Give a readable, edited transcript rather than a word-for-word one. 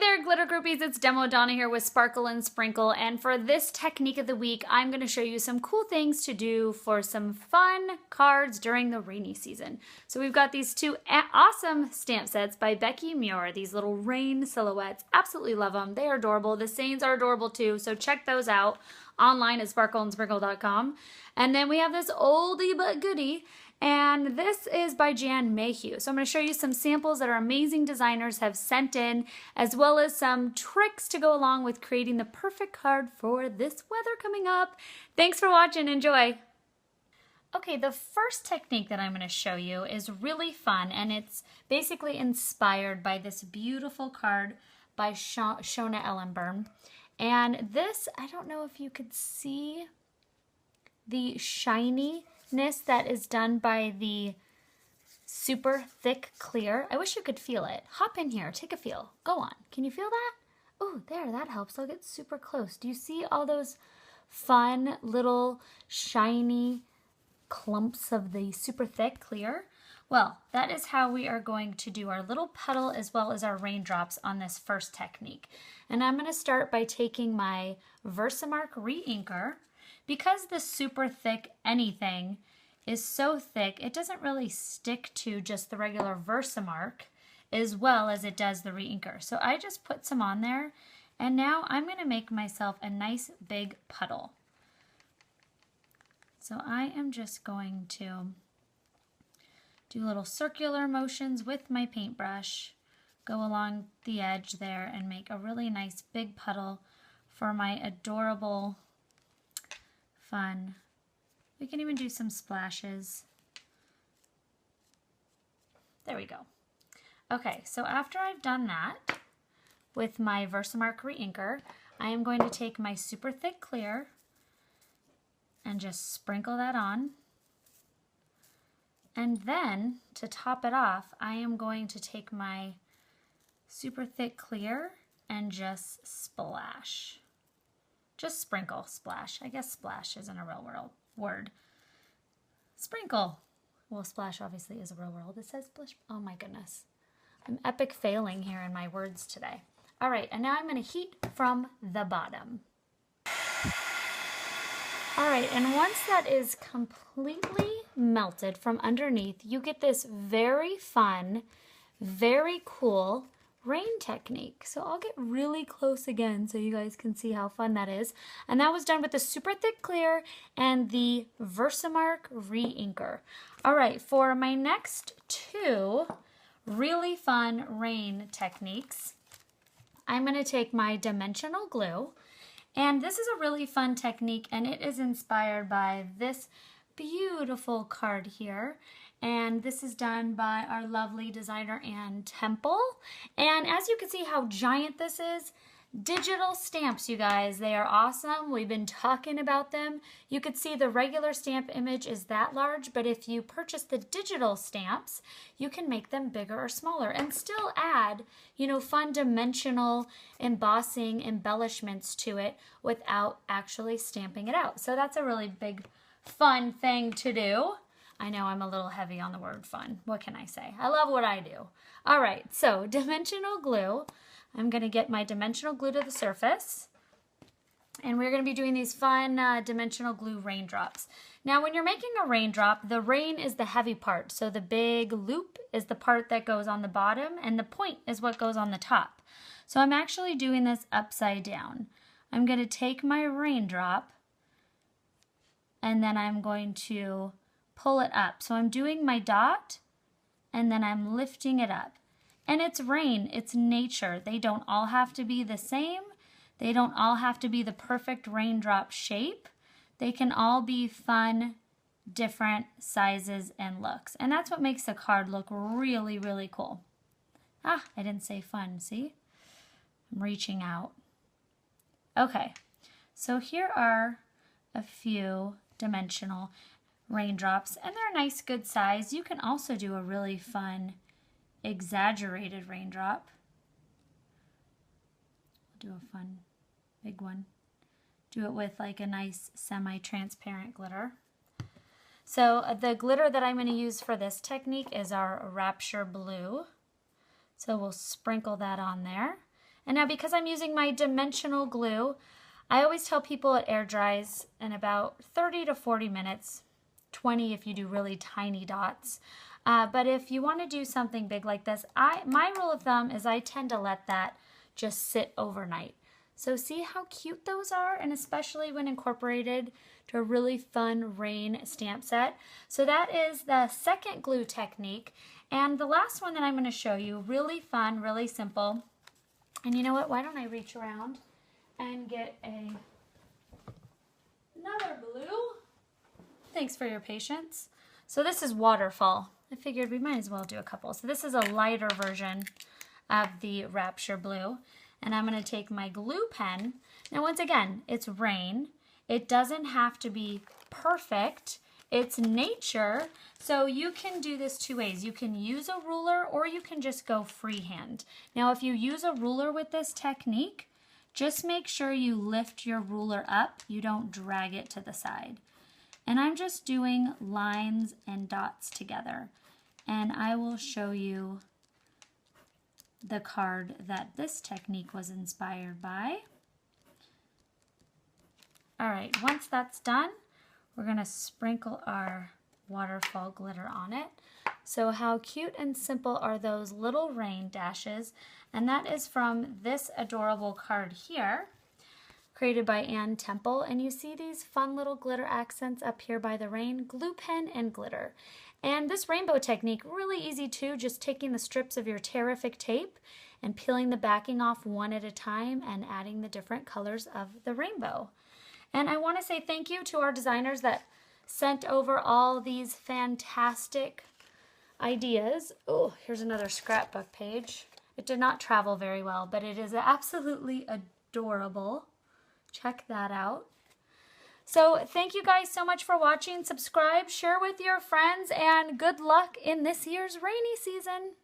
there, glitter groupies, it's Demo Donna here with Sparkle and Sprinkle, and for this technique of the week, I'm going to show you some cool things to do for some fun cards during the rainy season. So we've got these two awesome stamp sets by Becky Muir, these little rain silhouettes. Absolutely love them. They are adorable. The Saints are adorable too, so check those out online at sparkleandsprinkle.com. And then we have this oldie but goodie, and this is by Jan Mayhew. So I'm going to show you some samples that our amazing designers have sent in, as well as some tricks to go along with creating the perfect card for this weather coming up. Thanks for watching. Enjoy. Okay, the first technique that I'm going to show you is really fun, and it's basically inspired by this beautiful card by Shona Erlenborn. And this, I don't know if you could see the shininess that is done by the super thick clear. I wish you could feel it. Hop in here, take a feel. Go on. Can you feel that? Oh, there, that helps. I'll get super close. Do you see all those fun little shiny clumps of the super thick clear? Well, that is how we are going to do our little puddle as well as our raindrops on this first technique. And I'm going to start by taking my Versamark re-inker. Because the super thick anything is so thick, it doesn't really stick to just the regular Versamark as well as it does the re-inker. So I just put some on there, and now I'm going to make myself a nice big puddle. So I am just going to do little circular motions with my paintbrush, go along the edge there and make a really nice big puddle for my adorable fun. We can even do some splashes. There we go. Okay, so after I've done that with my Versamark re-inker, I am going to take my super thick clear and just sprinkle that on. And then to top it off, I am going to take my super thick clear and just splash. Just sprinkle, splash. I guess splash isn't a real word. Sprinkle. Well, splash obviously is a real word. It says splish. Oh my goodness. I'm epic failing here in my words today. All right, and now I'm going to heat from the bottom. All right, and once that is completely melted from underneath, you get this very fun, very cool rain technique. So I'll get really close again so you guys can see how fun that is. And that was done with the super thick clear and the Versamark re-inker. All right, for my next two really fun rain techniques, I'm going to take my dimensional glue, and this is a really fun technique, and it is inspired by this beautiful card here. And this is done by our lovely designer Ann Temple. And as you can see how giant this is, digital stamps, you guys. They are awesome. We've been talking about them. You could see the regular stamp image is that large, but if you purchase the digital stamps, you can make them bigger or smaller and still add, you know, fun dimensional embossing embellishments to it without actually stamping it out. So that's a really big, fun thing to do. I know I'm a little heavy on the word fun. What can I say? I love what I do. All right, so dimensional glue. I'm going to get my dimensional glue to the surface. And we're going to be doing these fun dimensional glue raindrops. Now, when you're making a raindrop, the rain is the heavy part. So the big loop is the part that goes on the bottom, and the point is what goes on the top. So I'm actually doing this upside down. I'm going to take my raindrop, and then I'm going to pull it up. So I'm doing my dot, and then I'm lifting it up. And it's rain, it's nature. They don't all have to be the same. They don't all have to be the perfect raindrop shape. They can all be fun, different sizes and looks. And that's what makes the card look really, really cool. Ah, I didn't say fun, see? I'm reaching out. Okay, so here are a few dimensional raindrops, and they're a nice good size. You can also do a really fun exaggerated raindrop. Do a fun big one. Do it with like a nice semi-transparent glitter. So the glitter that I'm going to use for this technique is our Rapture Blue. So we'll sprinkle that on there. And now because I'm using my dimensional glue, I always tell people it air dries in about 30 to 40 minutes, 20 if you do really tiny dots. But if you want to do something big like this, my rule of thumb is I tend to let that just sit overnight. So see how cute those are, and especially when incorporated to a really fun rain stamp set. So that is the second glue technique. And the last one that I'm going to show you, really fun, really simple. And you know what? Why don't I reach around and get another blue? Thanks for your patience. So this is Waterfall. I figured we might as well do a couple. So this is a lighter version of the Rapture Blue. And I'm going to take my glue pen. Now once again, it's rain. It doesn't have to be perfect. It's nature. So you can do this two ways. You can use a ruler or you can just go freehand. Now if you use a ruler with this technique, just make sure you lift your ruler up. You don't drag it to the side. And I'm just doing lines and dots together. And I will show you the card that this technique was inspired by. All right, once that's done, we're gonna sprinkle our waterfall glitter on it. So how cute and simple are those little rain dashes? And that is from this adorable card here, created by Ann Temple. And you see these fun little glitter accents up here by the rain, glue pen and glitter. And this rainbow technique, really easy too, just taking the strips of your Terrific tape and peeling the backing off one at a time and adding the different colors of the rainbow. And I want to say thank you to our designers that sent over all these fantastic ideas. Oh, here's another scrapbook page. It did not travel very well, but it is absolutely adorable. Check that out. So thank you guys so much for watching. Subscribe, share with your friends, and good luck in this year's rainy season.